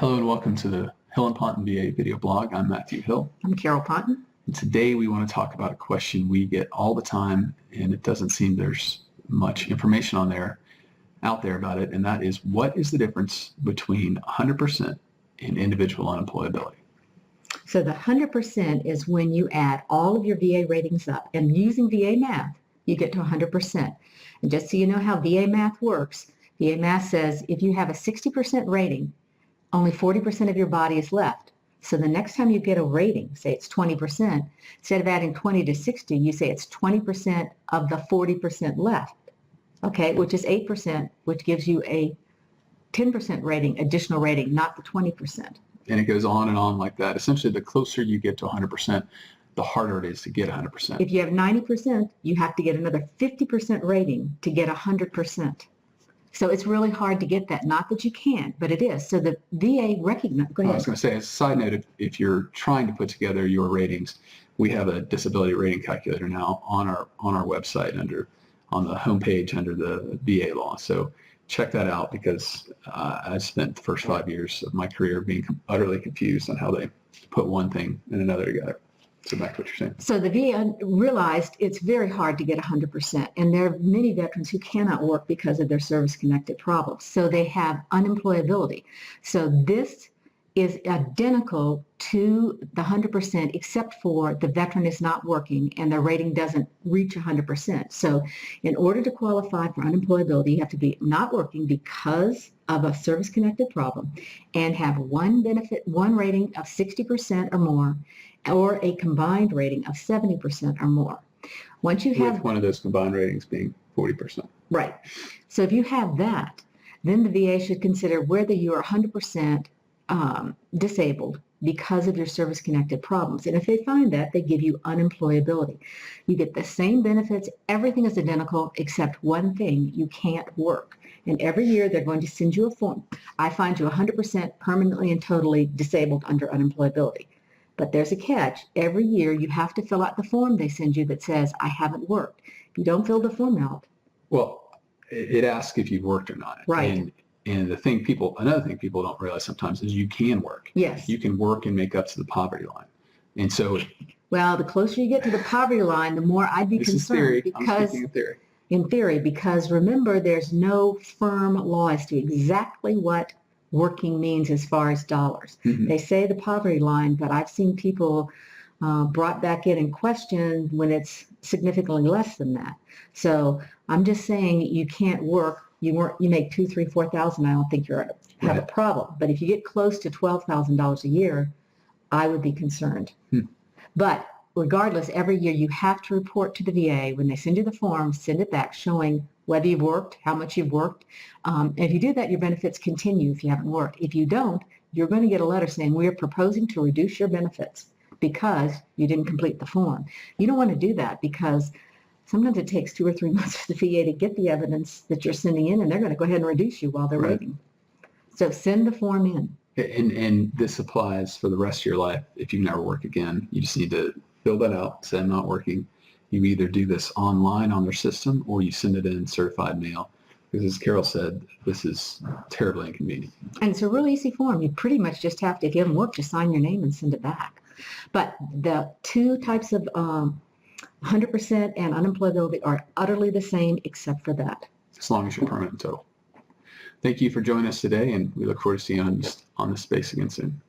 Hello and welcome to the Hill and Ponton VA video blog. I'm Matthew Hill. I'm Carol Ponton. And today we want to talk about a question we get all the time, and it doesn't seem there's much information out there about it, and that is, what is the difference between 100% and individual unemployability? So the 100% is when you add all of your VA ratings up, and using VA math, you get to 100%. And just so you know how VA math works, VA math says if you have a 60% rating, only 40% of your body is left. So the next time you get a rating, say it's 20%, instead of adding 20 to 60, you say it's 20% of the 40% left, okay, which is 8%, which gives you a 10% rating, additional rating, not the 20%. And it goes on and on like that. Essentially, the closer you get to 100%, the harder it is to get 100%. If you have 90%, you have to get another 50% rating to get 100%. So it's really hard to get that. Not that you can't, but it is. So the VA recognizes. Go ahead. I was going to say, as a side note, if you're trying to put together your ratings, we have a disability rating calculator now on our website on the homepage under the VA law. So check that out, because I spent the first 5 years of my career being utterly confused on how they put one thing and another together. So back to what you're saying. So the VA realized it's very hard to get 100%, and there are many veterans who cannot work because of their service-connected problems. So they have unemployability. So this is identical to the 100%, except for the veteran is not working and their rating doesn't reach 100%. So in order to qualify for unemployability, you have to be not working because of a service-connected problem and have one rating of 60% or more, or a combined rating of 70% or more. Once you have one of those combined ratings being 40%. Right. So if you have that, then the VA should consider whether you are 100% disabled because of your service-connected problems. And if they find that, they give you unemployability. You get the same benefits. Everything is identical except one thing: you can't work. And every year they're going to send you a form. I find you 100% permanently and totally disabled under unemployability. But there's a catch. Every year you have to fill out the form they send you that says, I haven't worked. If you don't fill the form out. Well, it asks if you've worked or not. Right. And another thing people don't realize sometimes is you can work. Yes. You can work and make up to the poverty line. And so, well, the closer you get to the poverty line, the more I'd be concerned. This is theory. I'm speaking in theory. In theory, because remember, there's no firm law as to exactly what working means as far as dollars. Mm-hmm. They say the poverty line, but I've seen people brought back in and questioned when it's significantly less than that. So I'm just saying, you can't work. You make $2,000, $3,000, $4,000. I don't think you have a problem. But if you get close to $12,000 a year, I would be concerned. But regardless, every year you have to report to the VA when they send you the form. Send it back showing whether you've worked, how much you've worked. And if you do that, your benefits continue if you haven't worked. If you don't, you're going to get a letter saying, we are proposing to reduce your benefits because you didn't complete the form. You don't want to do that, because sometimes it takes 2 or 3 months for the VA to get the evidence that you're sending in, and they're going to go ahead and reduce you while they're waiting. So send the form in. And this applies for the rest of your life. If you never work again, you just need to fill that out, say I'm not working. You either do this online on their system, or you send it in certified mail. Because as Carol said, this is terribly inconvenient. And it's a really easy form. You pretty much just have to, if you haven't worked, just sign your name and send it back. But the two types of 100% and unemployability are utterly the same except for that. As long as you're permanent and total. Thank you for joining us today, and we look forward to seeing you on this space again soon.